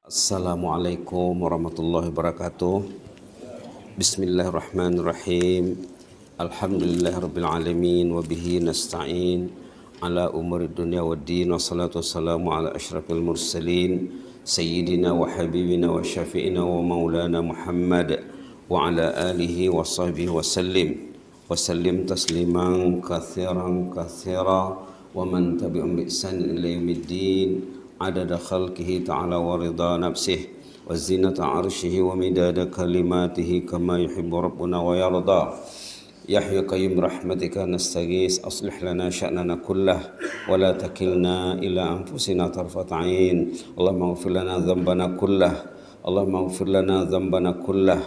Assalamualaikum warahmatullahi wabarakatuh. Bismillahirrahmanirrahim. Alhamdulillahirabbil alamin wa bihi nasta'in ala umuri dunya waddin, wassalatu wassalamu ala asyrafil mursalin sayyidina wa habibina wa syafi'ina wa maulana Muhammad wa ala alihi wa sahbihi wa sallim tasliman katsiran wa man tabi'um bi ihsan ila yaumiddin adada khalqihi ta'ala wa ridha nafsihi wa zinata arshihi wa midada kalimatihi kama yuhibbu rabbuna wa yarda. Ya Hayyu Qayyum rahmatika nastaghis aslih lana sya'nana kullah wa la takilna ila anfusina tarfat 'ain. Allahumma ighfir lana dhanbana kullah. Allahumma ighfir lana dhanbana kullah.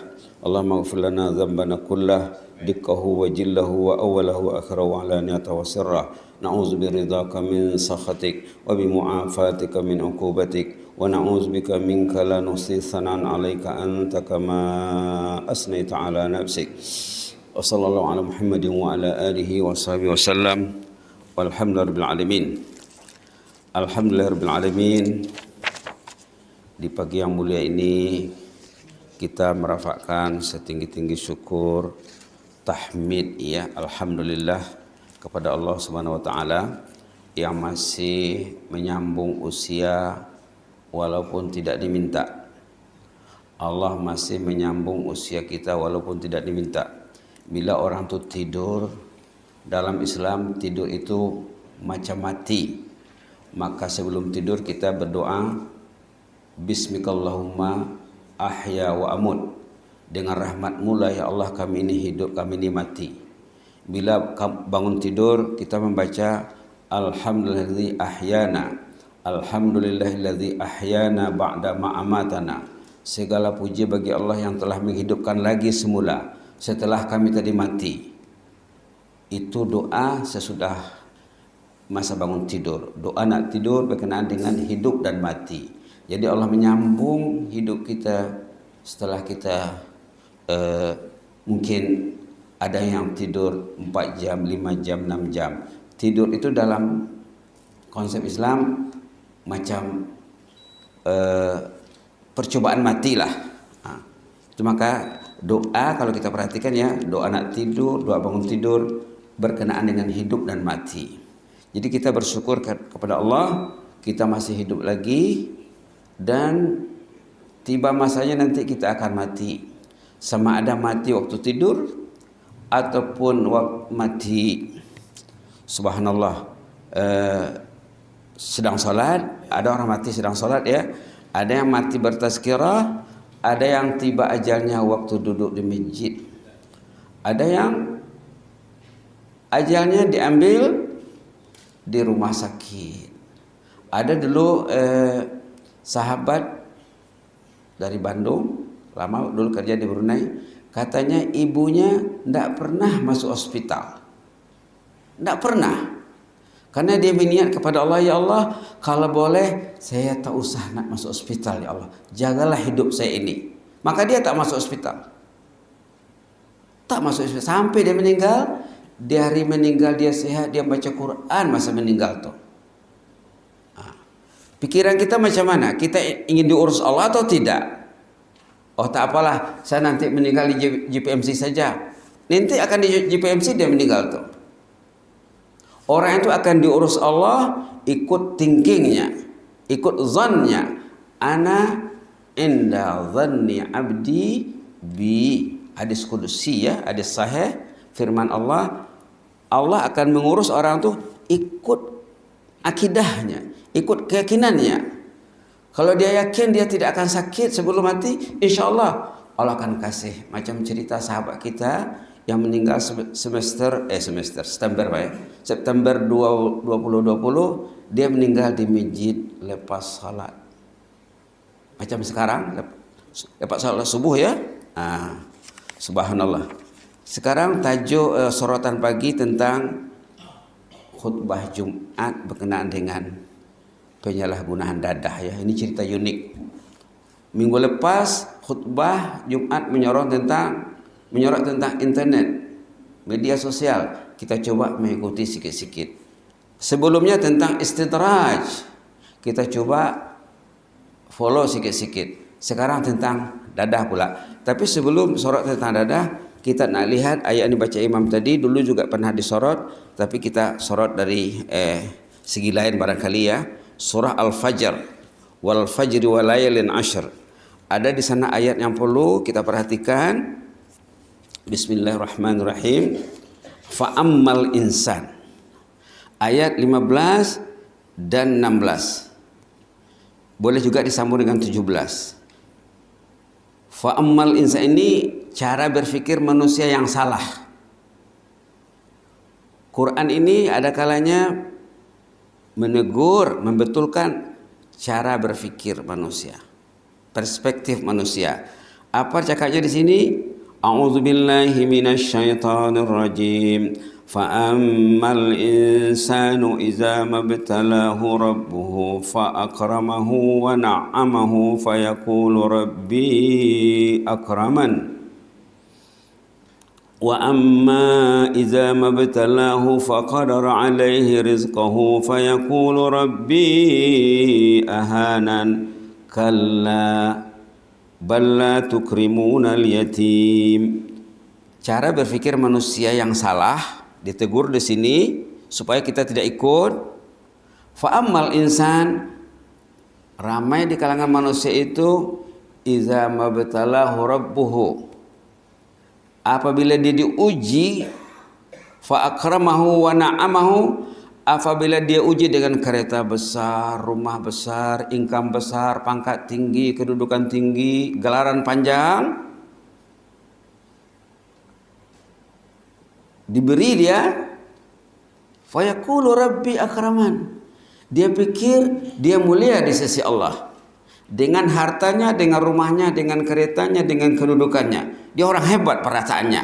Allahumma ighfir lana dhanbana kullah dikkahu wa jillahu wa awwalahu wa akhirahu wa alaniyatahu wa sirra. Na'udzu biridhaka min sakhatik wa bi mu'afatika min 'uqubatik wa na'udzu bika minka la nuhsi thanan 'alaika anta kama asnaita 'ala nafsik. Wa sallallahu ala Muhammadin wa ala alihi wa sahbihi wasallam. Walhamdulillahirabbil alamin. Alhamdulillahirabbil alamin. Di pagi yang mulia ini kita merafakkan setinggi-tinggi syukur, tahmid ya, alhamdulillah kepada Allah Subhanahu wa taala yang masih menyambung usia walaupun tidak diminta. Allah masih menyambung usia kita walaupun tidak diminta. Bila orang itu tidur, dalam Islam tidur itu macam mati. Maka sebelum tidur kita berdoa, Bismikallahumma ahya wa amut. Dengan rahmat-Mu lah ya Allah kami ini hidup, kami ini mati. Bila bangun tidur kita membaca Alhamdulillahilladzi ahyana. Alhamdulillahilladzi ahyana ba'da ma amatana. Segala puji bagi Allah yang telah menghidupkan lagi semula setelah kami tadi mati. Itu doa sesudah masa bangun tidur. Doa nak tidur berkenaan dengan hidup dan mati. Jadi Allah menyambung hidup kita setelah kita mungkin ada yang tidur 4 jam, 5 jam, 6 jam. Tidur itu dalam konsep Islam macam percobaan matilah. Itu maka doa kalau kita perhatikan ya, doa nak tidur, doa bangun tidur berkenaan dengan hidup dan mati. Jadi kita bersyukur kepada Allah, kita masih hidup lagi dan tiba masanya nanti kita akan mati. Sama ada mati waktu tidur ataupun mati subhanallah sedang salat. Ada orang mati sedang salat ya, ada yang mati bertazkirah, ada yang tiba ajalnya waktu duduk di masjid, ada yang ajalnya diambil di rumah sakit. Ada dulu sahabat dari Bandung, lama dulu kerja di Brunei, katanya ibunya tidak pernah masuk hospital. Tidak pernah. Karena dia berniat kepada Allah, ya Allah, kalau boleh saya tak usah nak masuk hospital ya Allah. Jagalah hidup saya ini. Maka dia tak masuk hospital. Tak masuk hospital sampai dia meninggal. Di hari meninggal dia sehat, dia baca Quran masa meninggal tu. Pikiran kita macam mana? Kita ingin diurus Allah atau tidak? Oh tak apalah, saya nanti meninggal di JPMC saja. Nanti akan di JPMC dia meninggal tuh. Orang itu akan diurus Allah ikut thinkingnya, ikut zannya. Ana inda zanni abdi bi. Hadis kudusi ya, hadis sahih, firman Allah. Allah akan mengurus orang tuh ikut akidahnya, ikut keyakinannya. Kalau dia yakin dia tidak akan sakit sebelum mati, insya Allah Allah akan kasih. Macam cerita sahabat kita yang meninggal September Pak ya. September 2020 dia meninggal di masjid lepas salat. Macam sekarang lepas salat subuh ya. Subhanallah. Sekarang tajuk sorotan pagi tentang khutbah Jumat berkenaan dengan penyalahgunaan dadah ya. Ini cerita unik. Minggu lepas khutbah Jumat menyorot tentang internet, media sosial. Kita coba mengikuti sikit-sikit. Sebelumnya tentang istidraj. Kita coba follow sikit-sikit. Sekarang tentang dadah pula. Tapi sebelum sorot tentang dadah, kita nak lihat ayat yang dibaca imam tadi dulu juga pernah disorot, tapi kita sorot dari segi lain barangkali ya. Surah Al-Fajr, wal fajri wa layalin ashr. Ada di sana ayat yang perlu kita perhatikan. Bismillahirrahmanirrahim. Fa ammal insan. Ayat 15 dan 16. Boleh juga disambung dengan 17. Fa ammal insan ini cara berfikir manusia yang salah. Quran ini ada kalanya menegur, membetulkan cara berfikir manusia, perspektif manusia. Apa cakapnya di sini? A'udzubillahi minasyaitonir rajim. فَأَمَّا الْإِنسَانُ إِذَا مَا ابْتَلَاهُ رَبُّهُ فَأَكْرَمَهُ وَنَعَّمَهُ فَيَقُولُ رَبِّي أَكْرَمَنِ وَأَمَّا إِذَا مَا ابْتَلَاهُ فَقَدَرَ عَلَيْهِ رِزْقَهُ فَيَقُولُ رَبِّي أَهَانَنِ كَلَّا بَل لَّا تُكْرِمُونَ الْيَتِيمَ. Cara berpikir manusia yang salah ditegur di sini supaya kita tidak ikut. Fa'ammal insan, ramai di kalangan manusia itu iza mabtalahu rabbuhu, apabila dia diuji, fa akramahu wa na'amahu, apabila dia uji dengan kereta besar, rumah besar, income besar, pangkat tinggi, kedudukan tinggi, gelaran panjang, diberi dia, fayaqulu rabbi akraman, dia pikir dia mulia di sisi Allah dengan hartanya, dengan rumahnya, dengan keretanya, dengan kedudukannya. Dia orang hebat perasaannya.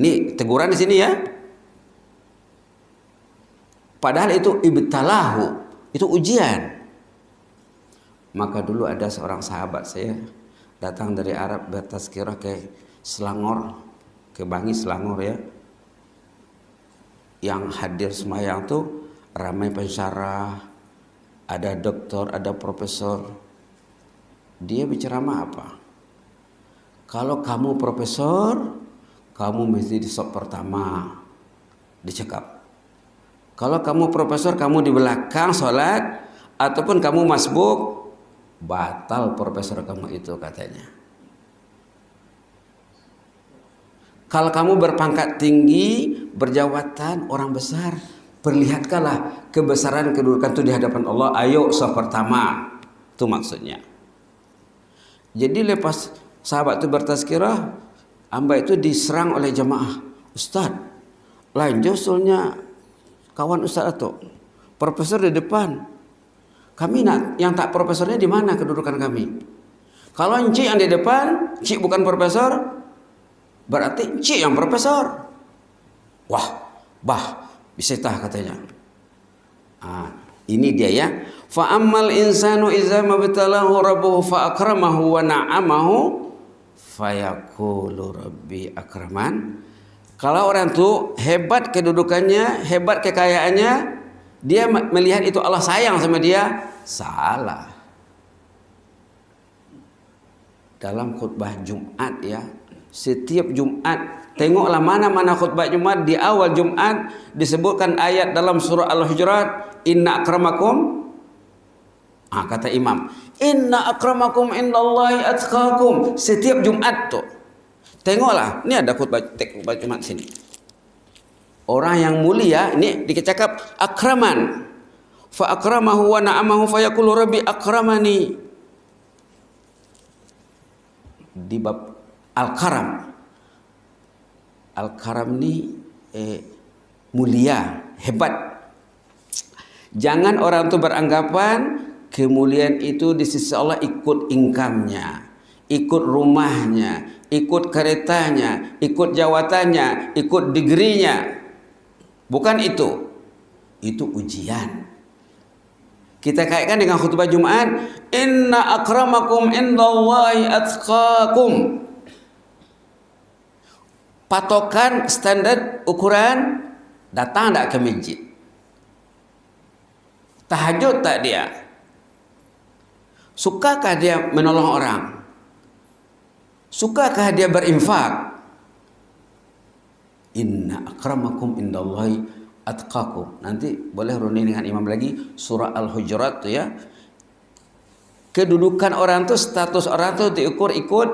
Ini teguran di sini ya. Padahal itu ibtalahu, itu ujian. Maka dulu ada seorang sahabat saya datang dari Arab bertazkirah ke Selangor, ke Bangi Selangor ya. Yang hadir semayang tuh ramai pensyarah, ada doktor, ada profesor. Dia berceramah apa? Kalau kamu profesor, kamu mesti di sop pertama, dicekap. Kalau kamu profesor, kamu di belakang sholat, ataupun kamu masbuk, batal profesor kamu itu katanya. Kalau kamu berpangkat tinggi, berjawatan, orang besar, perlihatkanlah kebesaran kedudukan itu di hadapan Allah. Ayo saf pertama. Itu maksudnya. Jadi lepas sahabat itu bertazkirah, hamba itu diserang oleh jamaah. Ustaz, lain usulnya kawan Ustaz itu. Profesor di depan. Kami nak yang tak profesornya di mana kedudukan kami? Kalau encik yang di depan, encik bukan profesor, berarti encik yang profesor. Wah, bisa tah katanya. Ini dia ya. Fa ammal insanu idza mabtalahu rabbuhu fa akramahu wa na'amahu fayaqulu rabbi akraman. Kalau orang tu hebat kedudukannya, hebat kekayaannya, dia melihat itu Allah sayang sama dia, salah. Dalam khutbah Jumat ya, setiap Jumat tengoklah mana-mana khutbah Jumat, di awal Jumat disebutkan ayat dalam surah Al-Hujurat, inna akramakum, kata imam, inna akramakum indallahi atqakum. Setiap Jumat tuh tengoklah, ini ada khutbah Jumat sini. Orang yang mulia ini dicakap akraman, fa akramahu wa na'amahu fa yaqulu rabbi akramani. Di bab Al-Karam. Al-Karam ini mulia, hebat. Jangan orang itu beranggapan kemuliaan itu di sisi Allah ikut income-nya, ikut rumahnya, ikut keretanya, ikut jawatannya, ikut degree-nya. Bukan itu. Itu ujian. Kita kaitkan dengan khutbah Jumat, inna akramakum indallahi atqakum. Patokan standar ukuran, datang tak ke masjid, Tahajud tak dia? Sukakah dia menolong orang? Sukakah dia berinfak? Inna akramakum indallahi atqakum. Nanti boleh running dengan imam lagi surah Al-Hujurat tu ya. Kedudukan orang tu, status orang tu diukur ikut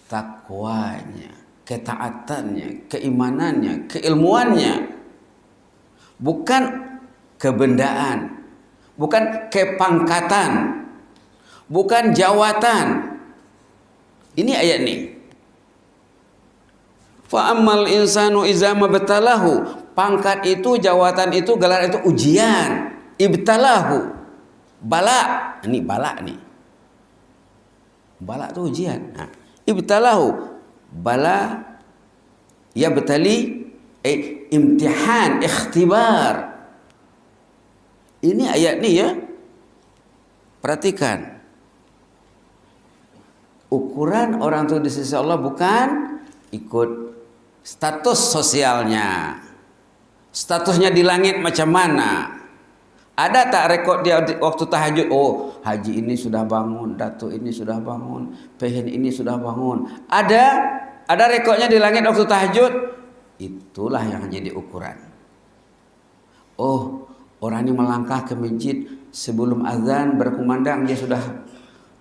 takwanya, ketaatannya, keimanannya, keilmuannya. Bukan kebendaan, bukan kepangkatan, bukan jawatan. Ini ayat ni. Fa ammal insanu iza mabtalahu. Pangkat itu, jawatan itu, gelar itu ujian. Ibtalahu. Bala. Ini bala nih. Bala itu ujian. Nah, ibtalahu. Bala ya betali imtihan, ikhtibar. Ini ayat ni ya. Perhatikan. Ukuran orang itu di sisi Allah bukan ikut status sosialnya. Statusnya di langit macam mana? Ada tak rekod dia waktu tahajud? Oh, haji ini sudah bangun, datuk ini sudah bangun, pehin ini sudah bangun. Ada rekodnya di langit waktu tahajud? Itulah yang jadi ukuran. Oh, orang ini melangkah ke masjid sebelum azan berkumandang, dia sudah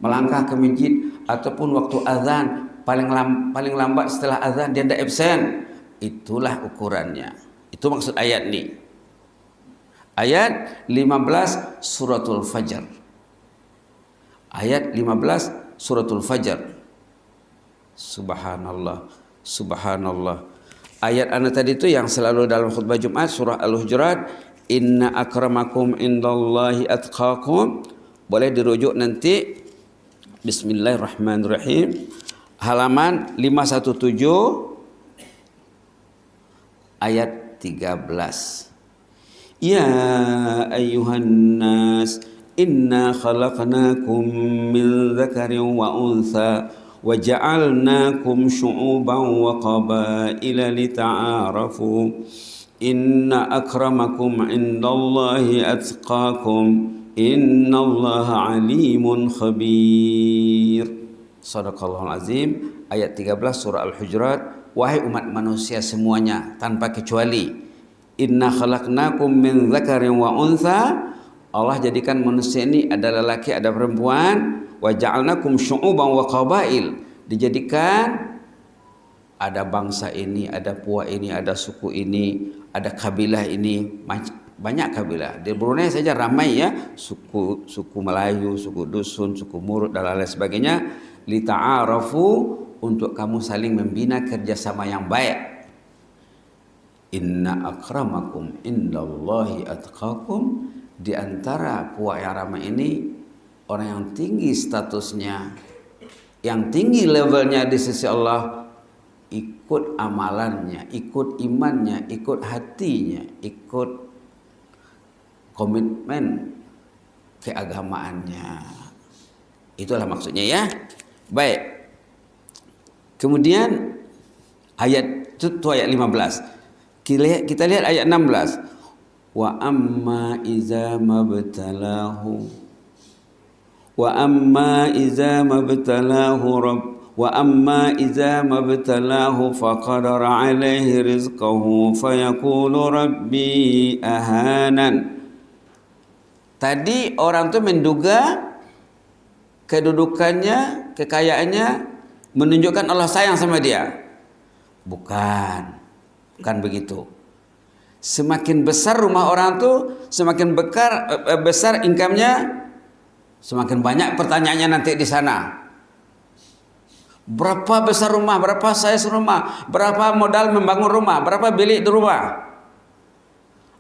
melangkah ke masjid, ataupun waktu azan paling lambat setelah azan dia tidak absen. Itulah ukurannya. Itu maksud ayat ni. Ayat 15 suratul Fajr. Ayat 15 suratul Fajr. Subhanallah, subhanallah. Ayat anda tadi itu yang selalu dalam khutbah Jumat, surah Al-Hujurat, inna akramakum indallahi atqakum. Boleh dirujuk nanti. Bismillahirrahmanirrahim. Halaman 517 ayat 13. Ya ayyuhan nas inna khalaqnakum min dzakarin wa untha wa ja'alnakum syu'uban wa qabaila lita'arafu inna akramakum indallahi atqakum innallaha alimun khabir. Shadaqallahul azim. Ayat 13 surah Al-Hujurat. Wahai umat manusia semuanya tanpa kecuali, inna khalaqnakum min dzakarin wa untha. Allah jadikan manusia ini ada lelaki ada perempuan. Wa ja'alnakum syu'uban wa qabail. Dijadikan ada bangsa ini, ada puak ini, ada suku ini, ada kabilah ini, banyak kabilah. Di Brunei saja ramai ya, suku Melayu, suku Dusun, suku Murut dan lain sebagainya. Lita'arafu, untuk kamu saling membina kerjasama yang baik. Inna akramakum indallahi atqakum. Di antara puak yang ramai ini, orang yang tinggi statusnya, yang tinggi levelnya di sisi Allah, ikut amalannya, ikut imannya, ikut hatinya, ikut komitmen keagamaannya. Itulah maksudnya ya. Baik. Kemudian ayat itu ayat 15. Kita lihat ayat 16. Wa amma iza mabtalahu wa amma iza mabtalahu faqadara alaihi rizqahu fayaqulu rabbi ahanan. Tadi orang tu menduga kedudukannya, kekayaannya menunjukkan Allah sayang sama dia. Bukan begitu. Semakin besar rumah orang tu, semakin besar income-nya, semakin banyak pertanyaannya nanti di sana. Berapa besar rumah, berapa size rumah, berapa modal membangun rumah, berapa bilik di rumah.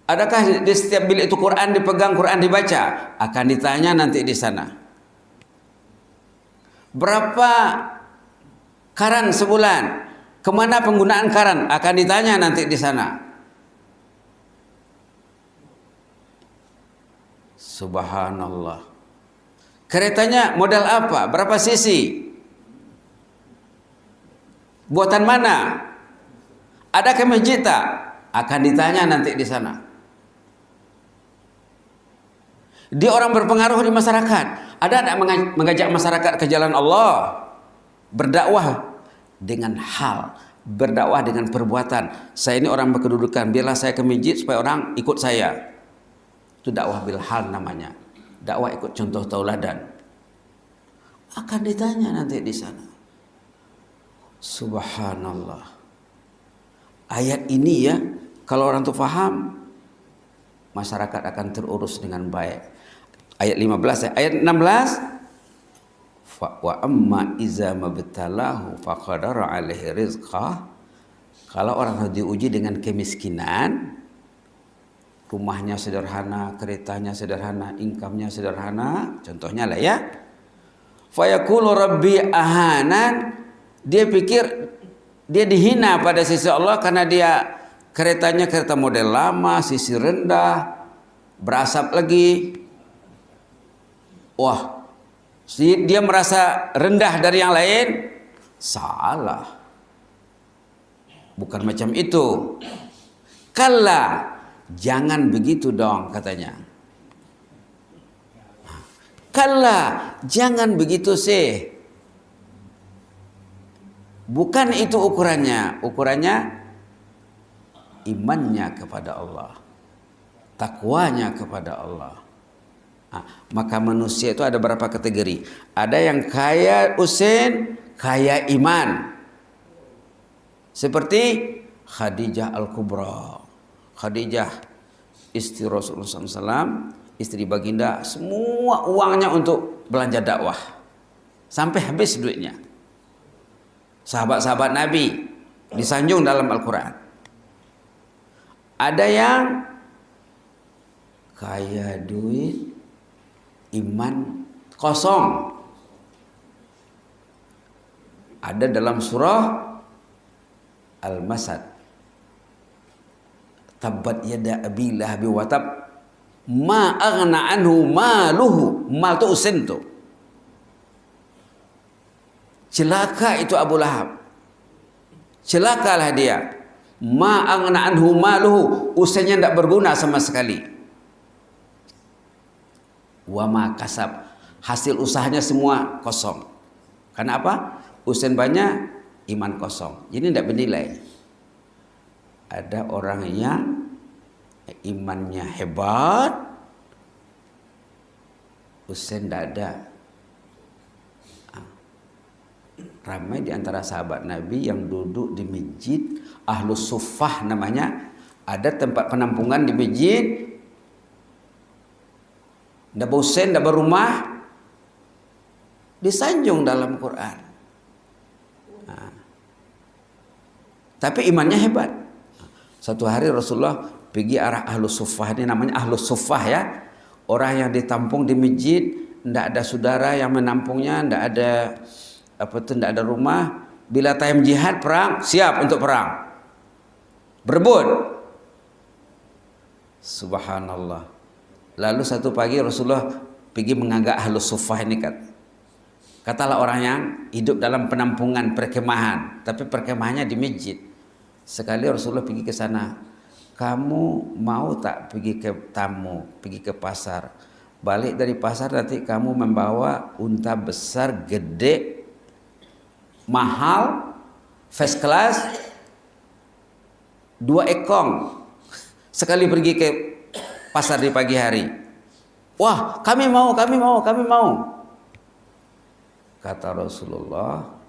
Adakah di setiap bilik itu Quran dipegang, Quran dibaca? Akan ditanya nanti di sana. Berapa karan sebulan? Kemana penggunaan karan? Akan ditanya nanti di sana. Subhanallah. Keretanya model apa? Berapa cc? Buatan mana? Ada ke masjid tak? Akan ditanya nanti di sana. Dia orang berpengaruh di masyarakat. Ada tidak mengajak masyarakat ke jalan Allah? Berdakwah dengan hal, berdakwah dengan perbuatan. Saya ini orang berkedudukan, biarlah saya ke masjid supaya orang ikut saya. Itu dakwah bil hal namanya. Dakwah ikut contoh tauladan. Akan ditanya nanti di sana. Subhanallah. Ayat ini ya, kalau orang itu faham, masyarakat akan terurus dengan baik. Ayat 15 ya. Ayat 16. Wa amma iza mabtalahu faqadara alaihi rizqah. Kalau orang diuji dengan kemiskinan, rumahnya sederhana, keretanya sederhana, income-nya sederhana, contohnya lah ya. Fayaqulu rabbi ahanan, dia pikir dia dihina pada sisi Allah karena dia keretanya kereta model lama, sisi rendah, berasap lagi. Wah, dia merasa rendah dari yang lain. Salah. Bukan macam itu. Kalla, jangan begitu dong katanya. Kalla, jangan begitu sih. Bukan itu ukurannya. Ukurannya imannya kepada Allah, takwanya kepada Allah. Maka manusia itu ada berapa kategori. Ada yang kaya usin, kaya iman. Seperti Khadijah Al-Kubra. Khadijah istri Rasulullah SAW, istri baginda, semua uangnya untuk belanja dakwah. Sampai habis duitnya. Sahabat-sahabat Nabi disanjung dalam Al-Quran. Ada yang kaya duit, iman kosong. Ada dalam surah Al-Masad. Tabbat yada abi lahabi wa tab ma aghna anhu maluhu. Mal tu usen tu. Celaka itu Abu Lahab. Celakalah dia. Ma aghna anhu maluhu. Usennya tidak berguna sama sekali. Wa ma kasab, hasil usahanya semua kosong. Karena apa? Usen banyak, iman kosong. Jadi tidak bernilai. Ada orang yang imannya hebat, usen tidak ada. Ramai di antara sahabat Nabi yang duduk di masjid, Ahlus Suffah namanya, ada tempat penampungan di masjid. Tidak bosen, tidak berumah, disanjung dalam Quran. Tapi imannya hebat. Satu hari Rasulullah pergi arah Ahlus Suffah, ini namanya Ahlus Suffah ya. Orang yang ditampung di masjid, tidak ada saudara yang menampungnya, tidak ada tidak ada rumah. Bila time jihad perang, siap untuk perang, berebut. Subhanallah. Lalu satu pagi Rasulullah pergi mengagak Ahlus Suffah ini katalah orang yang hidup dalam penampungan perkemahan, tapi perkemahannya di masjid. Sekali Rasulullah pergi ke sana, kamu mau tak pergi ke tamu, pergi ke pasar, balik dari pasar nanti kamu membawa unta besar, gede, mahal, first class, 2 ekor, sekali pergi ke pasar di pagi hari. Wah, kami mau. Kata Rasulullah,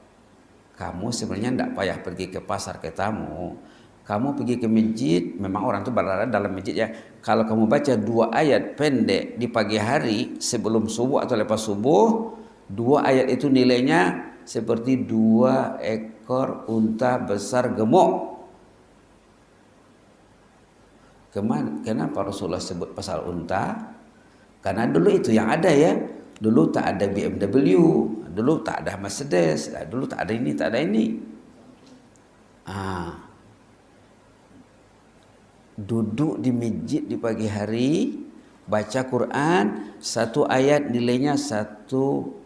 kamu sebenarnya tidak payah pergi ke pasar ke tamu. Kamu pergi ke masjid, memang orang itu berada dalam masjid ya. Kalau kamu baca 2 ayat pendek di pagi hari sebelum subuh atau lepas subuh, 2 ayat itu nilainya seperti 2 ekor unta besar gemuk. Kenapa Rasulullah sebut pasal unta? Karena dulu itu yang ada ya. Dulu tak ada BMW, dulu tak ada Mercedes, dulu tak ada ini, tak ada ini. Duduk di masjid di pagi hari, baca Quran, 1 ayat nilainya 1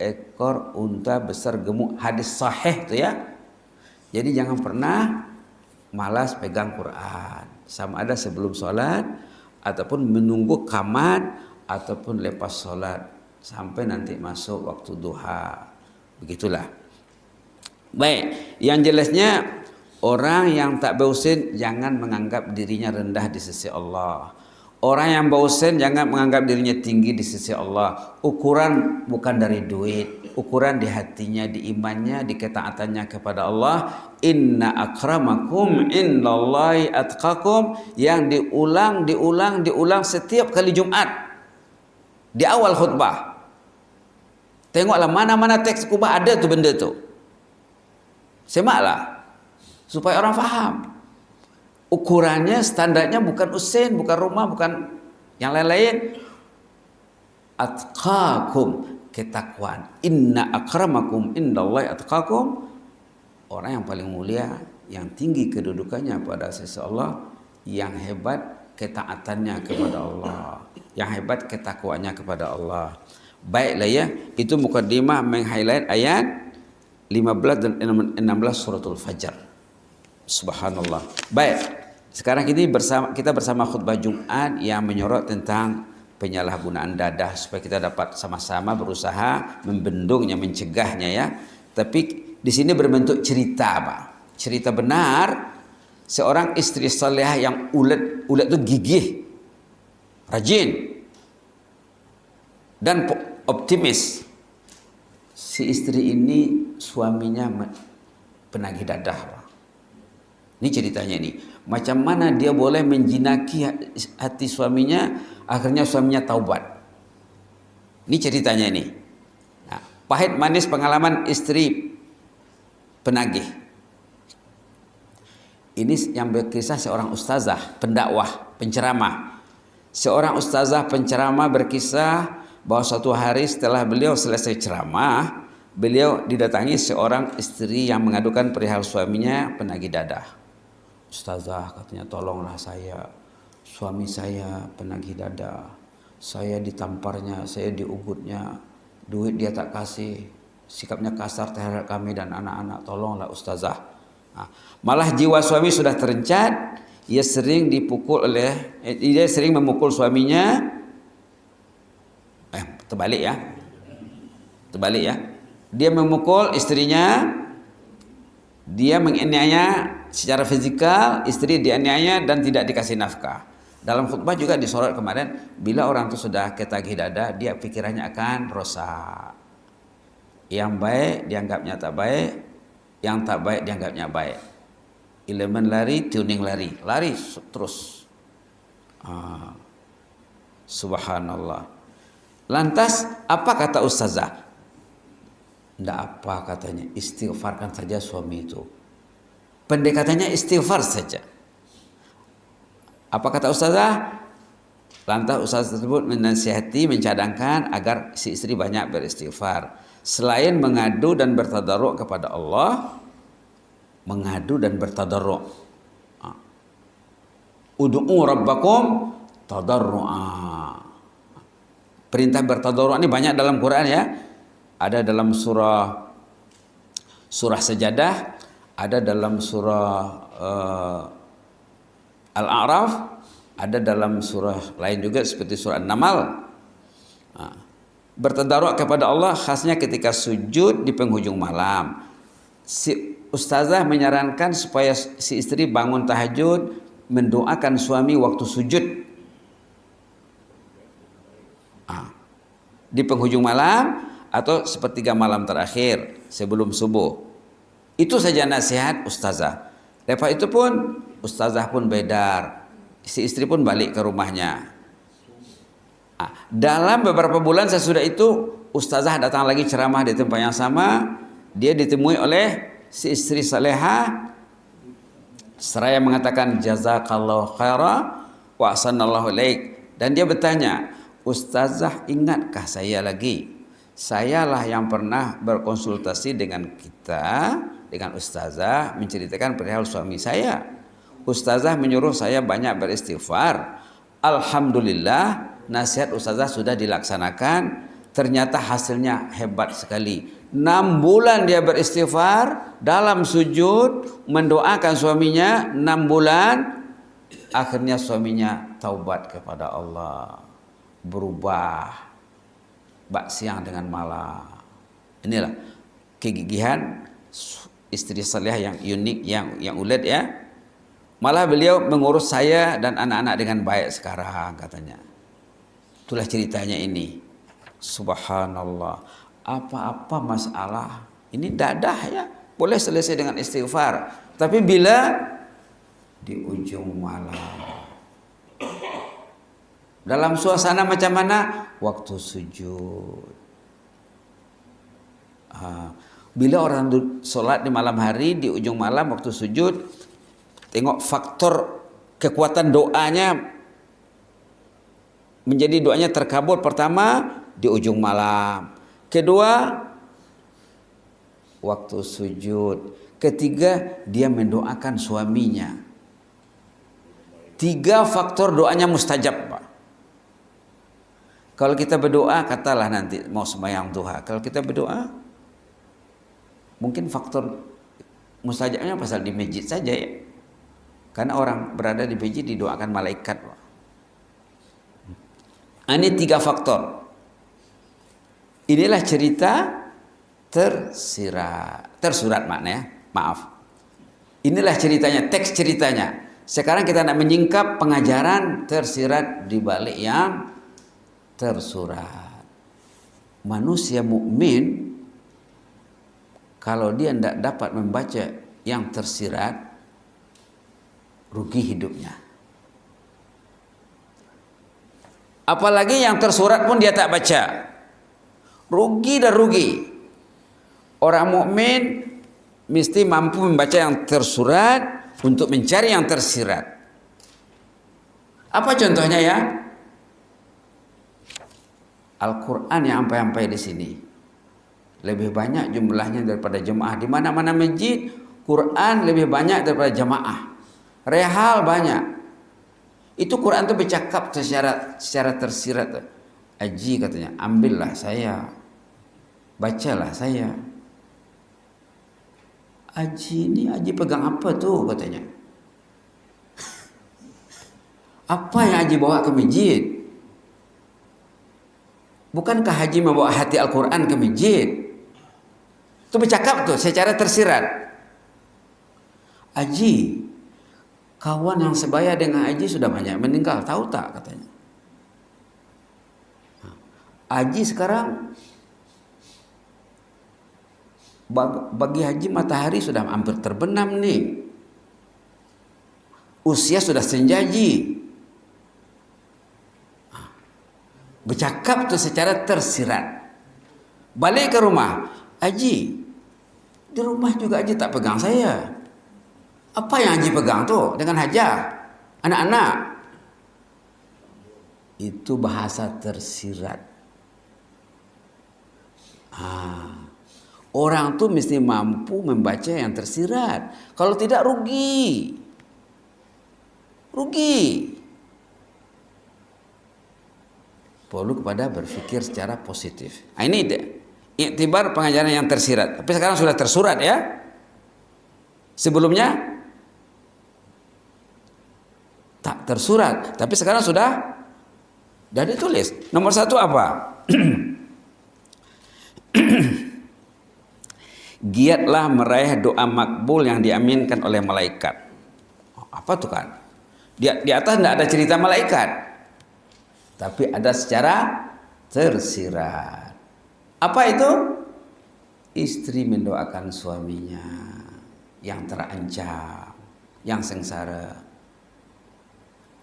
ekor unta besar gemuk. Hadis sahih itu ya. Jadi jangan pernah malas pegang Quran. Sama ada sebelum sholat ataupun menunggu qamat ataupun lepas solat sampai nanti masuk waktu duha. Begitulah. Baik, yang jelasnya orang yang tak bersin jangan menganggap dirinya rendah di sisi Allah. Orang yang bersin jangan menganggap dirinya tinggi di sisi Allah. Ukuran bukan dari duit, ukuran di hatinya, di imannya, di ketaatannya kepada Allah. Inna akramakum indallahi atqakum, yang diulang setiap kali Jumat. Di awal khutbah. Tengoklah mana-mana teks khutbah ada tu benda tu. Semaklah supaya orang faham. Ukurannya, standarnya bukan usin, bukan rumah, bukan yang lain-lain. Atqakum, ketakwaan. Inna akramakum indallahi atqakum. Orang yang paling mulia, yang tinggi kedudukannya pada sisi Allah, yang hebat ketaatannya kepada Allah, yang hebat ketakwaannya kepada Allah. Baiklah ya, itu mukadimah meng-highlight ayat 15 dan 16 suratul Fajr. Subhanallah. Baik, sekarang ini kita bersama khutbah Jumat yang menyorot tentang penyalahgunaan dadah, supaya kita dapat sama-sama berusaha membendungnya, mencegahnya ya. Tapi di sini berbentuk cerita, Pak. Cerita benar seorang istri salehah yang ulet itu gigih, rajin, dan optimis. Si istri ini suaminya penagih dadah. Ini ceritanya ini. Macam mana dia boleh menjinaki hati suaminya, akhirnya suaminya taubat. Ini ceritanya ini. Nah, pahit manis pengalaman istri penagih. Ini yang berkisah seorang ustazah, pendakwah, penceramah. Seorang ustazah penceramah berkisah bahwa suatu hari setelah beliau selesai ceramah, beliau didatangi seorang istri yang mengadukan perihal suaminya penagih dadah. Ustazah, katanya, tolonglah saya, suami saya penagih dadah, saya ditamparnya, saya diugutnya, duit dia tak kasih, sikapnya kasar terhadap kami dan anak-anak, tolonglah ustazah. Nah, malah jiwa suami sudah terencat, ia sering memukul suaminya. Terbalik ya. Dia memukul istrinya, dia menganiaya secara fizikal, istri dianiaya dan tidak dikasih nafkah. Dalam khutbah juga disorot kemarin, bila orang itu sudah ketagih dada, dia pikirannya akan rosak. Yang baik dianggapnya tak baik, yang tak baik dianggapnya baik. Elemen lari, tuning lari terus. Subhanallah. Lantas apa kata ustazah? Tidak apa katanya, istighfarkan saja suami itu. Pendekatannya istighfar saja. Apa kata ustazah? Lantas ustazah tersebut menasihati, mencadangkan agar si istri banyak beristighfar. Selain mengadu dan bertadarruk kepada Allah, mengadu dan bertadarruk. Ud'u rabbakum tadarru'a. Perintah bertadarruk ini banyak dalam Quran ya. Ada dalam surah Sajadah, ada dalam surah Al-A'raf, ada dalam surah lain juga seperti surah An-Naml. Bertadarruk kepada Allah khasnya ketika sujud di penghujung malam. Si ustazah menyarankan supaya si istri bangun tahajud, mendoakan suami waktu sujud di penghujung malam atau sepertiga malam terakhir sebelum subuh. Itu saja nasihat ustazah. Lepas itu pun ustazah pun bedar, si istri pun balik ke rumahnya. Dalam beberapa bulan sesudah itu, ustazah datang lagi ceramah di tempat yang sama. Dia ditemui oleh si istri salehah, seraya mengatakan jazakallahu khaira wa ahsanallahu ilaik. Dan dia bertanya, ustazah ingatkah saya lagi? Sayalah yang pernah berkonsultasi dengan ustazah, menceritakan perihal suami saya. Ustazah menyuruh saya banyak beristighfar. Alhamdulillah, nasihat ustazah sudah dilaksanakan. Ternyata hasilnya hebat sekali. 6 bulan dia beristighfar dalam sujud, mendoakan suaminya 6 bulan. Akhirnya suaminya taubat kepada Allah. berubah siang dengan malam. Inilah kegigihan istri salihah yang unik, yang ulet ya. Malah beliau mengurus saya dan anak-anak dengan baik sekarang katanya. Itulah ceritanya ini. Subhanallah. Apa-apa masalah ini dadah ya, boleh selesai dengan istighfar. Tapi bila di ujung malam, dalam suasana macam mana? Waktu sujud. Bila orang sholat di malam hari, di ujung malam waktu sujud, tengok faktor kekuatan doanya, menjadi doanya terkabul. Pertama, di ujung malam. Kedua, waktu sujud. Ketiga, dia mendoakan suaminya. 3 faktor doanya mustajab, Pak. Kalau kita berdoa, katalah nanti mau sembahyang duha. Kalau kita berdoa, mungkin faktor mustajabnya pasal di masjid saja ya. Karena orang berada di masjid didoakan malaikat, Pak. Ini 3 faktor. Inilah cerita tersurat maknanya. Maaf. Inilah ceritanya, teks ceritanya. Sekarang kita nak menyingkap pengajaran tersirat di balik yang tersurat. Manusia mukmin kalau dia tidak dapat membaca yang tersirat, rugi hidupnya. Apalagi yang tersurat pun dia tak baca, rugi dan rugi. Orang mukmin mesti mampu membaca yang tersurat untuk mencari yang tersirat. Apa contohnya ya? Al-Quran yang ampai-ampai di sini lebih banyak jumlahnya daripada jemaah. Di mana-mana masjid, Quran lebih banyak daripada jemaah. Rehal banyak. Itu Quran itu bercakap secara tersirat. Aji katanya, ambillah saya, bacalah saya. Aji ini, Aji pegang apa tuh katanya? Apa yang Aji bawa ke masjid? Bukankah Haji membawa hati Al-Quran ke masjid? Itu bercakap tuh secara tersirat. Aji, kawan yang sebaya dengan Aji sudah banyak meninggal, tahu tak katanya? Aji sekarang bagi Haji matahari sudah hampir terbenam nih. Usia sudah senjaji. Bercakap tuh secara tersirat. Balik ke rumah, Haji, di rumah juga Haji tak pegang saya. Apa yang Haji pegang tuh dengan Hajah, anak-anak? Itu bahasa tersirat. Orang tuh mesti mampu membaca yang tersirat. Kalau tidak rugi. Perlu kepada berpikir secara positif. Ini iktibar pengajaran yang tersirat. Tapi sekarang sudah tersurat ya. Sebelumnya tak tersurat. Tapi sekarang sudah ditulis. Nomor 1 apa? Giatlah meraih doa makbul yang diaminkan oleh malaikat. Apa tuh kan? Di atas tidak ada cerita malaikat, tapi ada secara tersirat. Apa itu? Istri mendoakan suaminya yang terancam, yang sengsara.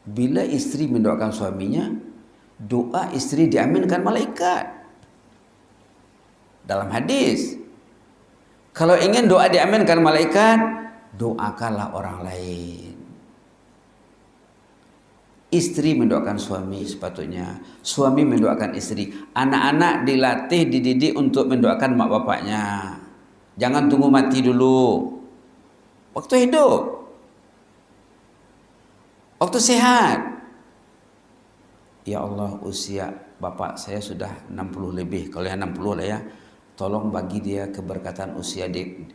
Bila istri mendoakan suaminya, doa istri diaminkan malaikat. Dalam hadis, kalau ingin doa diaminkan malaikat, doakanlah orang lain. Istri mendoakan suami sepatutnya, suami mendoakan istri. Anak-anak dilatih, dididik untuk mendoakan mak bapaknya. Jangan tunggu mati dulu. Waktu hidup, waktu sehat. Ya Allah, usia bapak saya sudah 60 lebih. Kalau yang 60 lah ya, tolong bagi dia keberkatan usia di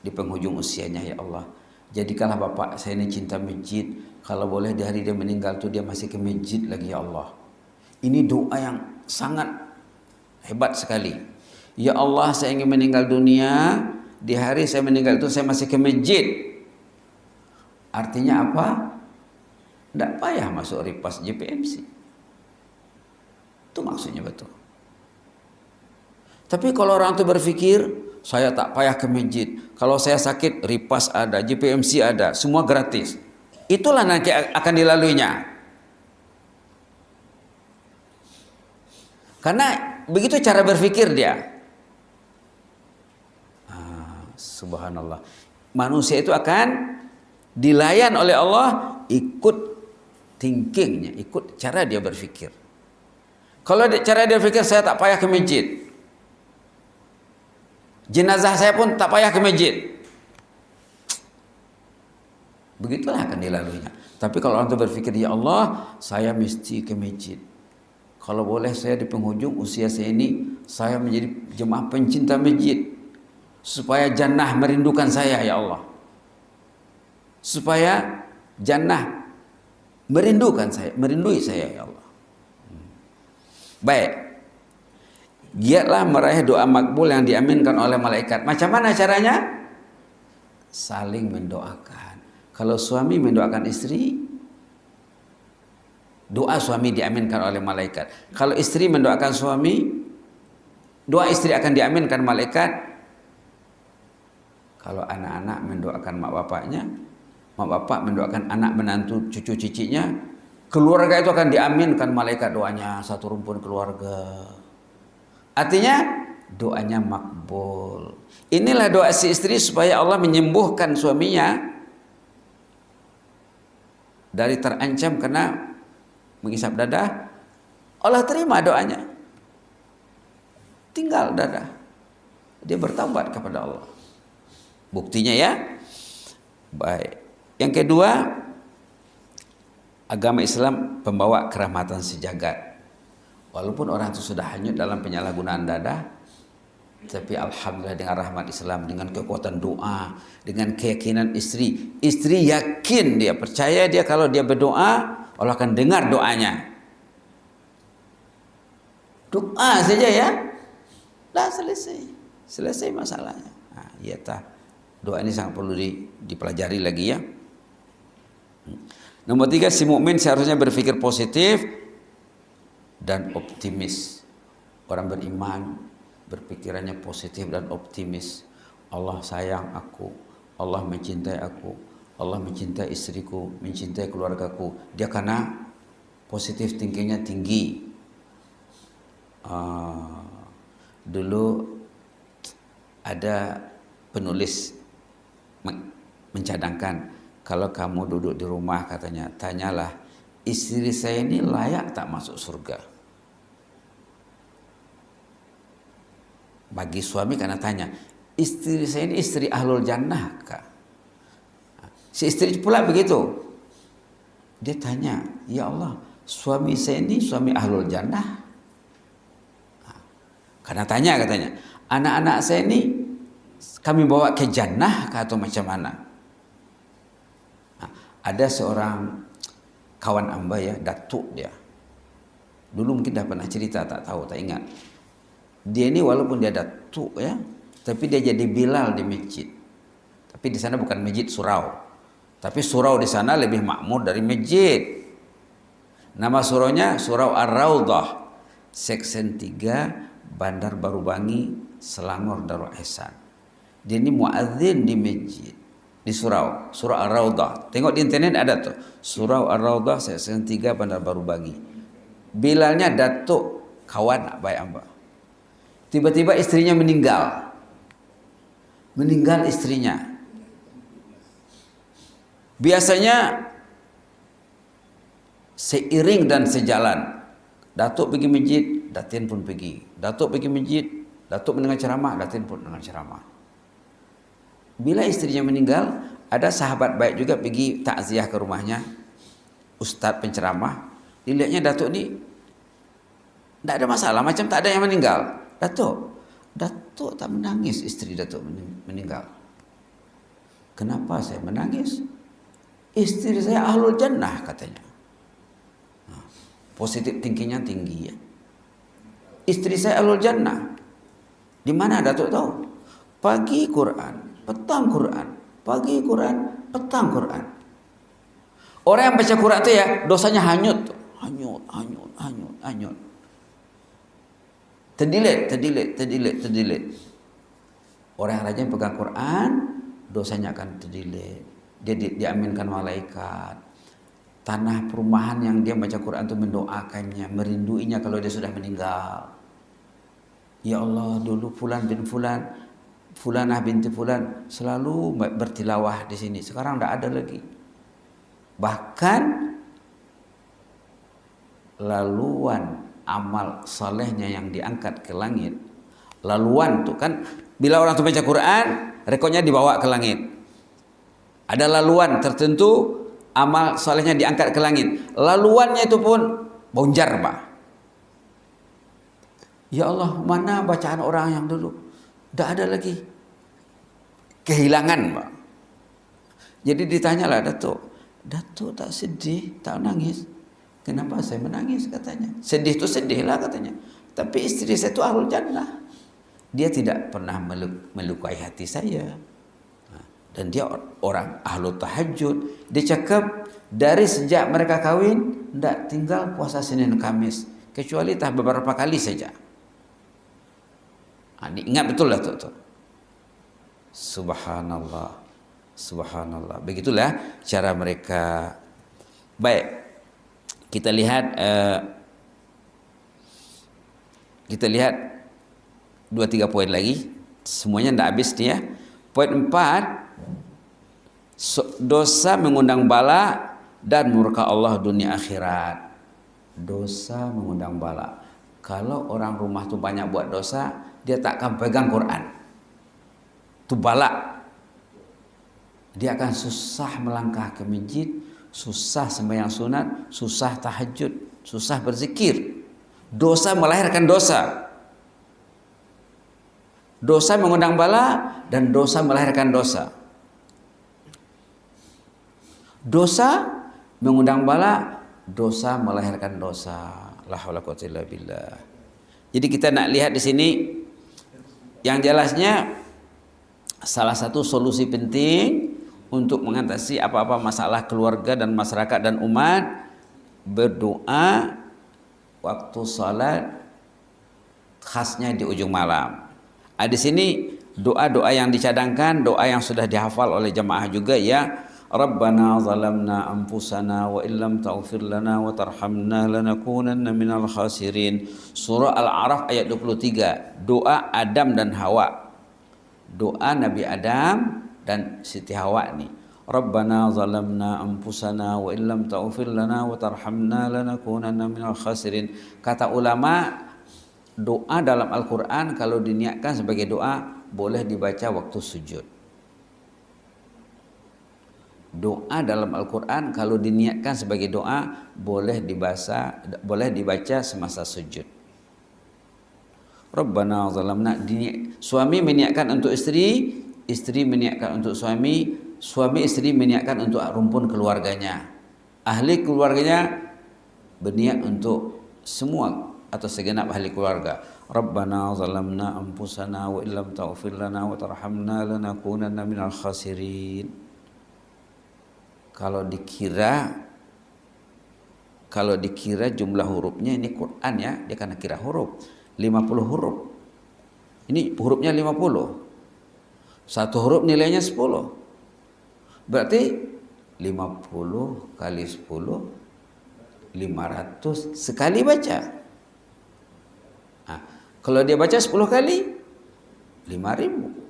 penghujung usianya ya Allah. Jadikanlah bapak saya ini cinta masjid. Kalau boleh di hari dia meninggal tuh dia masih ke masjid lagi ya Allah. Ini doa yang sangat hebat sekali. Ya Allah, saya ingin meninggal dunia, di hari saya meninggal itu saya masih ke masjid. Artinya apa? Tidak payah masuk ripas JPMC. Itu maksudnya betul. Tapi kalau orang itu berpikir, saya tak payah ke masjid. Kalau saya sakit, ripas ada, JPMC ada, semua gratis. Itulah nanti akan dilaluinya. Karena begitu cara berpikir dia. Subhanallah. Manusia itu akan dilayan oleh Allah ikut thinkingnya, ikut cara dia berpikir. Kalau cara dia berpikir, saya tak payah ke masjid. Jenazah saya pun tak payah ke masjid. Begitulah akan dilaluinya. Tapi kalau orang itu berpikir, ya Allah, saya mesti ke masjid. Kalau boleh saya di penghujung usia saya ini, saya menjadi jemaah pencinta masjid. Supaya jannah merindukan saya, ya Allah. Supaya jannah merindukan saya, merindui saya, ya Allah. Baik. Giatlah meraih doa makbul yang diaminkan oleh malaikat. Macam mana caranya? Saling mendoakan. Kalau suami mendoakan istri, doa suami diaminkan oleh malaikat. Kalau istri mendoakan suami, doa istri akan diaminkan malaikat. Kalau anak-anak mendoakan mak bapaknya, mak bapak mendoakan anak menantu cucu cicinya, keluarga itu akan diaminkan malaikat doanya, satu rumpun keluarga. Artinya doanya makbul. Inilah doa si istri supaya Allah menyembuhkan suaminya dari terancam kena menghisap dadah. Allah terima doanya. Tinggal dadah. Dia bertaubat kepada Allah. Buktinya ya. Baik. Yang kedua, agama Islam pembawa kerahmatan sejagat. Walaupun orang itu sudah hanyut dalam penyalahgunaan dadah, tapi alhamdulillah dengan rahmat Islam, dengan kekuatan doa, dengan keyakinan istri yakin, dia percaya, dia kalau dia berdoa Allah akan dengar doanya. Doa saja ya, dah selesai masalahnya. Nah, iya tah. Doa ini sangat perlu dipelajari lagi ya. Nomor 3, si mukmin seharusnya berpikir positif dan optimis. Orang beriman berpikirannya positif dan optimis. Allah sayang aku, Allah mencintai aku, Allah mencintai istriku, mencintai keluargaku. Dia karena positif thinkingnya tinggi. Dulu ada penulis mencadangkan, kalau kamu duduk di rumah katanya, tanyalah, istri saya ini layak tak masuk surga? Bagi suami karena tanya, istri saya ini istri ahlul jannah kah? Si istri pula begitu. Dia tanya, ya Allah, suami saya ini suami ahlul jannah? Karena tanya katanya, anak-anak saya ini kami bawa ke jannah atau macam mana? Ada seorang kawan amba ya, datuk dia. Dulu mungkin dah pernah cerita, tak tahu, tak ingat. Dia ini walaupun dia datuk ya, tapi dia jadi bilal di masjid. Tapi di sana bukan masjid surau. Tapi surau di sana lebih makmur dari masjid. Nama suraunya Surau Ar-Raudhah, Seksi 3, Bandar Baru Bangi, Selangor, Darul Ihsan. Dia ini muadzin di masjid di surau Ar-Raudhah. Tengok di internet ada tuh, Surau Ar-Raudhah Seksi 3 Bandar Baru Bangi. Bilalnya datuk kawan baik amba. Tiba-tiba istrinya meninggal istrinya. Biasanya seiring dan sejalan, datuk pergi masjid, datin pun pergi. Datuk pergi masjid, datuk mendengar ceramah, datin pun mendengar ceramah. Bila istrinya meninggal, ada sahabat baik juga pergi takziah ke rumahnya, ustaz penceramah. Dilihatnya datuk ni tidak ada masalah, macam tak ada yang meninggal. Datuk tak menangis, istri datuk meninggal. Kenapa saya menangis? Istri saya ahlul jannah katanya. positif thinkingnya tinggi ya. Istri saya ahlul jannah. Di mana Datuk tahu? Pagi Quran, petang Quran, pagi Quran, petang Quran. Orang yang baca Quran itu ya dosanya hanyut, hanyut. Terdilit. Orang yang rajin pegang Quran, dosanya akan terdilit. Dia diaminkan malaikat. Tanah perumahan yang dia baca Quran itu mendoakannya, merinduinya kalau dia sudah meninggal. Ya Allah, dulu Fulan bin Fulan, Fulanah binti Fulan selalu bertilawah di sini. Sekarang tidak ada lagi. Bahkan laluan amal salehnya yang diangkat ke langit. Laluan tuh kan bila orang tuh baca Quran, rekodnya dibawa ke langit. Ada laluan tertentu amal salehnya diangkat ke langit. Laluannya itu pun bonjar, Pak. Ya Allah, mana bacaan orang yang dulu? Tidak ada lagi. Kehilangan, Pak. Jadi ditanyalah Datuk tak sedih, tak nangis. Kenapa saya menangis katanya? Sedih itu sedih lah katanya. Tapi istri saya itu ahlul jannah. Dia tidak pernah melukai hati saya. Dan dia orang ahlu tahajud. Dia cakap dari sejak mereka kahwin tidak tinggal puasa Senin Kamis, kecuali tak beberapa kali saja. Ingat betul lah tuh. Subhanallah. Begitulah cara mereka. Baik, kita lihat 2-3 poin lagi. Semuanya tidak habis dia. Poin 4, dosa mengundang bala dan murka Allah dunia akhirat. Dosa mengundang bala. Kalau orang rumah tu banyak buat dosa, dia tak akan pegang Quran. Tu bala. Dia akan susah melangkah ke masjid, susah sembahyang sunat, susah tahajud, susah berzikir. Dosa melahirkan dosa. Dosa mengundang bala dan dosa melahirkan dosa. Dosa mengundang bala, dosa melahirkan dosa. La haula quwwata illa billah. Jadi kita nak lihat di sini yang jelasnya salah satu solusi penting untuk mengatasi apa-apa masalah keluarga dan masyarakat dan umat, berdoa waktu salat, khasnya di ujung malam. Di sini doa-doa yang dicadangkan, doa yang sudah dihafal oleh jemaah juga ya. Rabbana zalamna anfusana wa illam taghfir lana wa tarhamna lanakunanna minal khasirin. Surah Al-A'raf ayat 23. Doa Adam dan Hawa. Doa Nabi Adam dan Siti Hawa ni. Rabbana zalamna anfusana wa illam taghfir lana wa tarhamna lanakunanna minal khasirin. Kata ulama, doa dalam Al-Quran kalau diniatkan sebagai doa boleh dibaca waktu sujud. Doa dalam Al-Quran kalau diniatkan sebagai doa boleh dibaca semasa sujud. Rabbana zalamna, suami meniatkan untuk istri, istri meniatkan untuk suami, suami istri meniatkan untuk rumpun keluarganya, ahli keluarganya berniat untuk semua atau segenap ahli keluarga. Rabbana zalamna anfusana wa illam taghfir lana wa tarhamna lanakunanna minal khasirin. Kalau dikira jumlah hurufnya, ini Quran ya, dia kena kira huruf 50 huruf. Ini hurufnya 50. Satu huruf nilainya 10. Berarti 50 kali 10 500 sekali baca. Kalau dia baca 10 kali 5.000.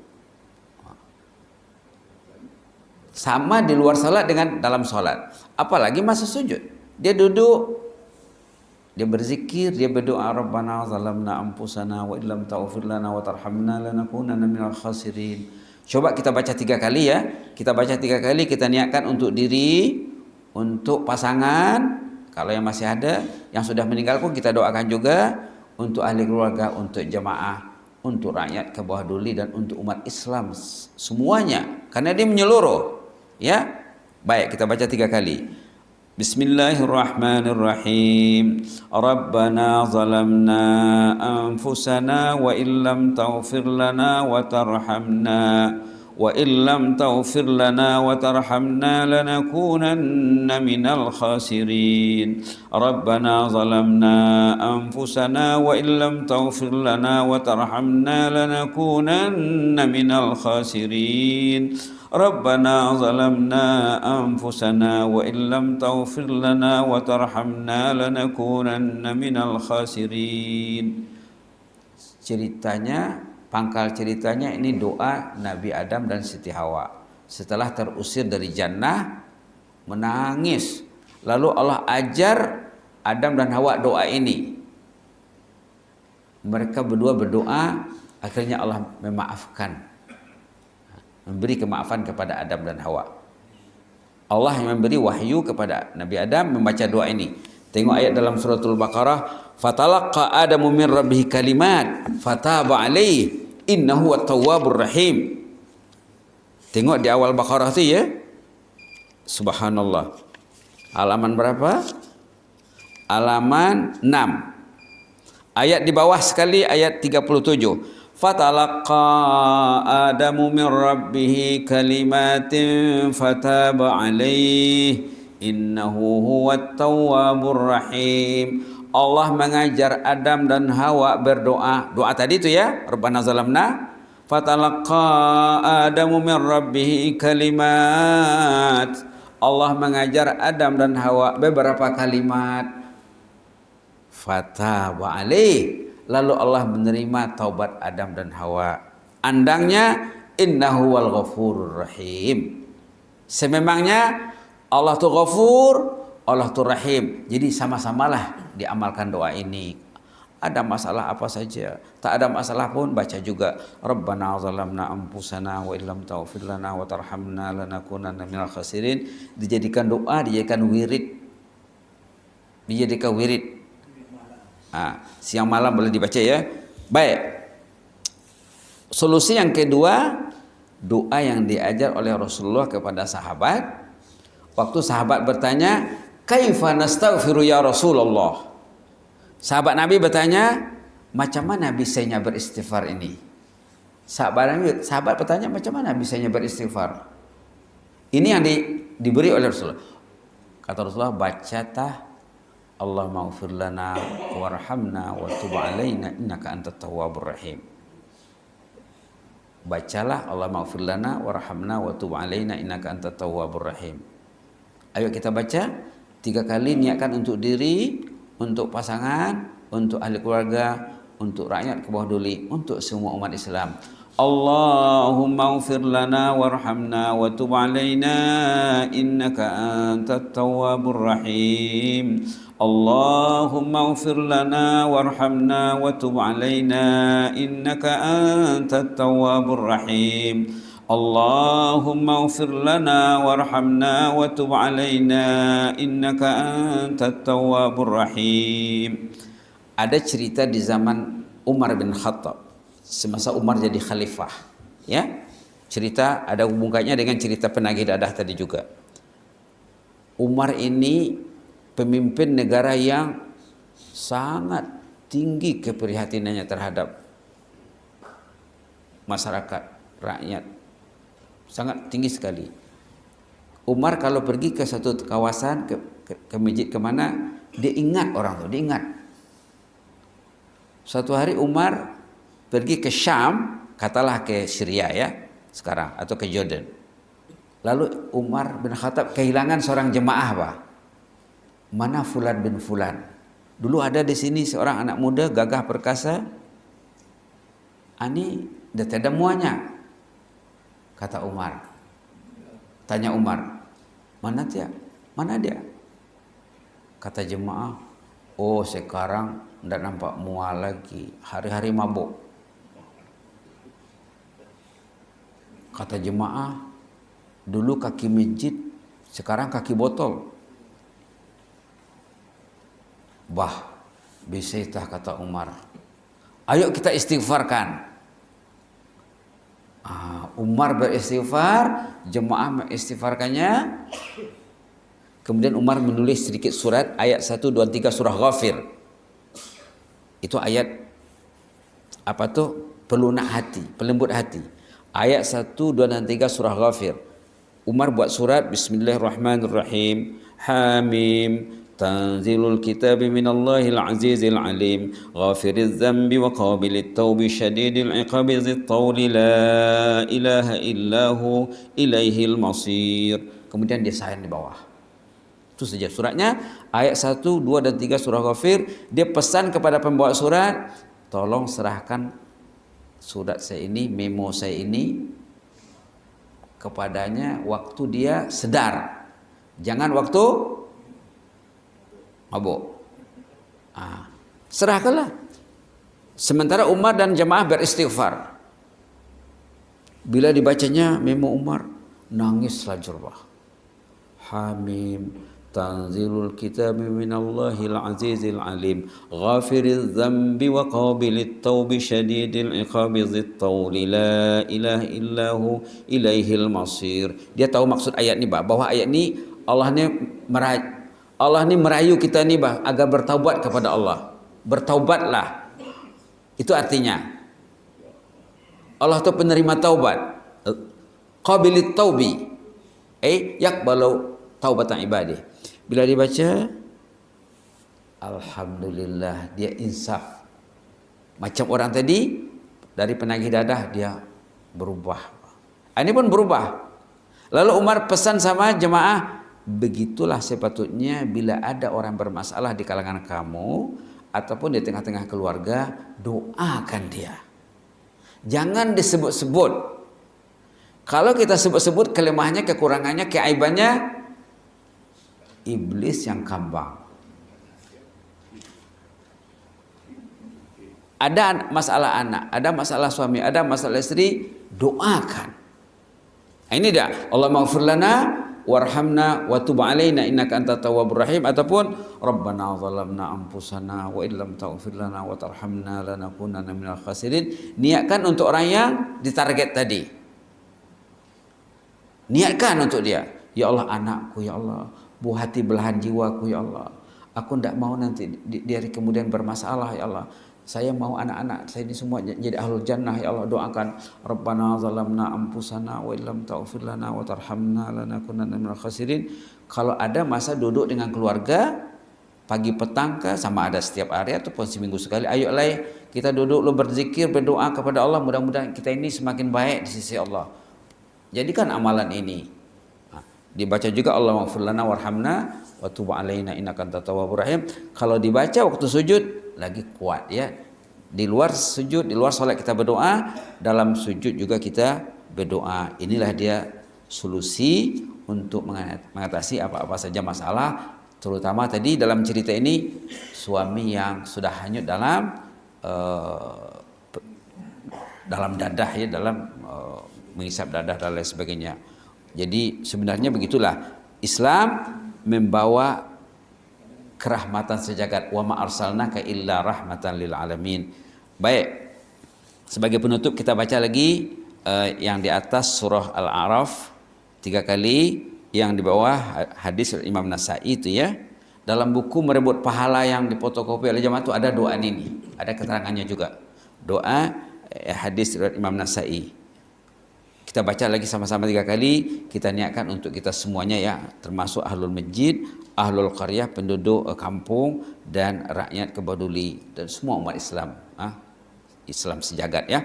Sama di luar salat dengan dalam salat. Apalagi masa sujud. Dia duduk, dia berzikir, dia berdoa, Rabbana zalamna anfusana wa illam taghfir lana wa tarhamna lanakunanna minal khasirin. Coba kita baca 3 kali ya. Kita baca 3 kali, kita niatkan untuk diri, untuk pasangan, kalau yang masih ada, yang sudah meninggal pun kita doakan juga, untuk ahli keluarga, untuk jemaah, untuk rakyat ke bawah duli, dan untuk umat Islam semuanya, karena dia menyeluruh. Ya, baik, kita baca 3 kali. Bismillahirrahmanirrahim. Rabbana zalamna anfusana wa illam taghfir lana wa tarhamna wa illam taghfir lana wa tarhamna lanakunanna minal khasirin. Rabbana zalamna anfusana wa illam taghfir lana wa tarhamna lanakunanna minal khasirin. Rabbana zalamna anfusana wa illam taghfir lana wa tarhamna lanakunanna minal khasirin. Ceritanya, pangkal ceritanya ini doa Nabi Adam dan Siti Hawa. Setelah terusir dari jannah, menangis. Lalu Allah ajar Adam dan Hawa doa ini. Mereka berdua berdoa, akhirnya Allah memaafkan, memberi kemaafan kepada Adam dan Hawa. Allah yang memberi wahyu kepada Nabi Adam membaca doa ini. Tengok ayat dalam suratul Baqarah, fatalaqa Adamu min rabbih kalimat fataba alaihi innahu wat-tawwabur rahim. Tengok di awal Baqarah tu ya. Subhanallah. Halaman berapa? Halaman 6. Ayat di bawah sekali ayat 37. Fatalaqa Adamu min rabbih kalimatin fataba alaihi innahu huwat tawwabur rahim. Allah mengajar Adam dan Hawa berdoa. Doa tadi itu ya, Rabbana zalamna. Fatalaqa Adamu min rabbih kalimat. Allah mengajar Adam dan Hawa beberapa kalimat. Fataba alaihi. Lalu Allah menerima taubat Adam dan Hawa. Andangnya innahu wal ghafurur rahim. Sememangnya Allah tu ghafur, Allah tu rahim. Jadi sama-samalah diamalkan doa ini. Ada masalah apa saja, tak ada masalah pun baca juga. Rabbana zalamna anfusana wa illam taghfir lana wa tarhamna lanakunanna minal khasirin. Dijadikan doa, dijadikan wirid. Dijadikan wirid. Siang malam boleh dibaca ya. Baik. Solusi yang kedua, doa yang diajar oleh Rasulullah kepada sahabat. Waktu sahabat bertanya, "Kaifa nastaghfiru ya Rasulullah?" Sahabat Nabi bertanya, "Macam mana bisanya beristighfar ini?" Sahabat bertanya, "Macam mana bisanya beristighfar?" Ini yang diberi oleh Rasulullah. Kata Rasulullah, "Bacatah Allahumma ighfir lana warhamna wa tub alaina innaka antat tawwabur rahim." Bacalah Allahumma ighfir lana warhamna wa tub alaina innaka antat tawwabur rahim. Ayo kita baca 3 kali, niatkan untuk diri, untuk pasangan, untuk ahli keluarga, untuk rakyat ke bawah duli, untuk semua umat Islam. Allahumma ighfir lana warhamna wa tub alaina innaka antat tawwabur rahim. Allahumma ighfir lana warhamna wa tub alaina innaka antat tawwabur rahim. Allahumma ighfir lana warhamna wa tub alaina innaka antat tawwabur rahim. Ada cerita di zaman Umar bin Khattab, semasa Umar jadi khalifah, ya. Cerita ada hubungannya dengan cerita penagih dadah tadi juga. Umar ini pemimpin negara yang sangat tinggi keprihatinannya terhadap masyarakat, rakyat. Sangat tinggi sekali. Umar kalau pergi ke satu kawasan, ke masjid kemana, dia ingat orang tu, dia ingat. Suatu hari Umar pergi ke Syam, katalah ke Syria ya, sekarang, atau ke Jordan. Lalu Umar bin Khattab kehilangan seorang jemaah, Pak. Mana Fulan bin Fulan? Dulu ada di sini seorang anak muda gagah perkasa. Ani dah tiada muanya. Kata Umar. Tanya Umar, mana dia? Mana dia? Kata jemaah, oh sekarang tidak nampak mual lagi. Hari-hari mabuk. Kata jemaah, dulu kaki masjid, sekarang kaki botol. Bah, bisa kata Umar. Ayo kita istighfarkan. Umar beristighfar, jemaah mengistighfarkannya. Kemudian Umar menulis sedikit surat ayat 1, 2, 3 surah Ghafir. Itu ayat apa tuh? Pelunak hati, pelembut hati. Ayat 1, 2 dan 3 surah Ghafir. Umar buat surat Bismillahirrahmanirrahim. Hamim tanzilul kitabi minallahil azizil alim ghafiriz zambi wa qabilit tawbi syadidil iqabi zit tawli la ilaha illahu ilaihil masir. Kemudian dia sayang di bawah. Itu saja suratnya. Ayat 1, 2 dan 3 surah Ghafir. Dia pesan kepada pembawa surat, tolong serahkan surat saya ini, memo saya ini kepadanya waktu dia sedar. Jangan waktu mabuk. Serahkanlah. Sementara Umar dan jemaah beristighfar. Bila dibacanya memo Umar, nangislah Jurbah. Hamim tanzilul kitabi minallahil azizil alim ghafiriz zambi wa qabilit tawbi syadidil iqabi zit tawli la ilaha illahu ilaihil masir. Dia tahu maksud ayat ni bahwa ayat ni Allah ni merayu kita ni agar bertaubat kepada Allah. Bertaubatlah. Itu artinya Allah tu penerima taubat. Qabilit taubi yaqbalu taubatan ibadih. Bila dibaca, alhamdulillah, dia insaf. Macam orang tadi dari penagih dadah dia berubah. Ini pun berubah. Lalu Umar pesan sama jemaah, begitulah sepatutnya bila ada orang bermasalah di kalangan kamu ataupun di tengah-tengah keluarga, doakan dia. Jangan disebut-sebut. Kalau kita sebut-sebut kelemahannya, kekurangannya, keaibannya, iblis yang kambang. Ada masalah anak, ada masalah suami, ada masalah istri, doakan. Ini dah. Allahumma ighfir lana warhamna wa tub alaina innaka antat tawwabur rahim, ataupun rabbana zalamna anfusana wa illam taghfir lana wa tarhamna lanakunanna minal khasirin. Niatkan untuk orang yang ditarget tadi. Niatkan untuk dia. Ya Allah, anakku, ya Allah, buah hati belahan jiwaku, ya Allah. Aku tidak mau nanti di hari kemudian bermasalah, ya Allah. Saya mau anak-anak saya ini semua jadi ahlul jannah, ya Allah. Doakan Rabbana zalamna anfusana wa illam taghfir lana wa tarhamna lanakunanna minal khasirin. Kalau ada masa duduk dengan keluarga pagi petang ke, sama ada setiap hari ataupun seminggu sekali, ayolah kita duduk lu berzikir, berdoa kepada Allah, mudah-mudahan kita ini semakin baik di sisi Allah. Jadikan amalan ini. Dibaca juga Allahumma ighfir lana warhamna wa tub alaina innaka antat tawwabur rahim. Kalau dibaca waktu sujud lagi kuat ya. Di luar sujud, di luar salat kita berdoa, dalam sujud juga kita berdoa. Inilah dia solusi untuk mengatasi apa-apa saja masalah, terutama tadi dalam cerita ini suami yang sudah hanyut dalam dadah ya, dalam menghisap dadah dan lain sebagainya. Jadi sebenarnya begitulah Islam membawa kerahmatan sejagat. Wa ma arsalnaka illa rahmatan lil alamin. Baik. Sebagai penutup kita baca lagi yang di atas surah Al-A'raf 3 kali, yang di bawah hadis Imam Nasa'i itu ya. Dalam buku merebut pahala yang difotokopi oleh jemaah itu ada doa ini, ada keterangannya juga. Doa hadis Imam Nasa'i. Kita baca lagi sama-sama 3 kali. Kita niatkan untuk kita semuanya ya, termasuk ahlul masjid, ahlul qaryah, penduduk kampung, dan rakyat Kebaduli, dan semua umat Islam, Islam sejagat ya.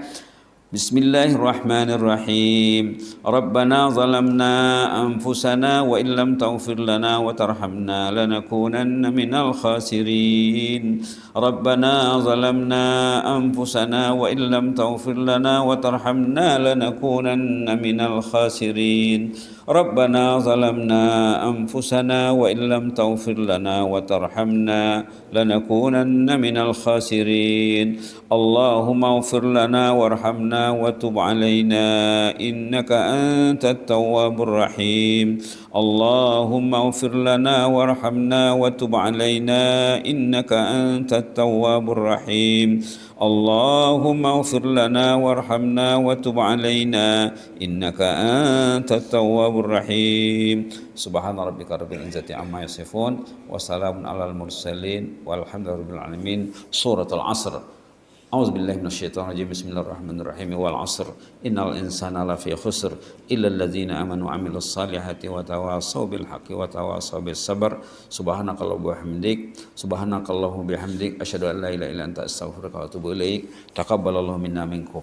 Bismillahirrahmanirrahim. Rabbana zalamna anfusana wa illam taghfir lana wa tarhamna lanakunanna minal khasirin. Rabbana zalamna anfusana wa illam taghfir lana wa tarhamna lanakunanna minal khasirin. Rabbana zalamna anfusana wa illam taghfir lana wa tarhamna lanakunanna minal khasirin. Allahumma ighfir lana warhamna وارحمنا وتب علينا إنك أنت التواب الرحيم اللهم اغفر لنا وارحمنا وتب علينا إنك أنت التواب الرحيم اللهم اغفر لنا وارحمنا وتب علينا إنك أنت التواب الرحيم سبحان ربك رب العزة عما يصفون وسلام على المرسلين والحمد لله رب العالمين سورة العصر أعوذ بالله من الشيطان الرجيم بسم الله الرحمن الرحيم والعصر إن الإنسان لفي خسر إلا الذين آمنوا وعملوا الصالحات وتواصوا بالحق وتواصوا بالصبر سبحانك اللهم وبحمدك سبحانك اللهم وبحمدك أشهد أن لا إله إلا أنت أستغفرك وأتوب إليك تقبل الله منا منكم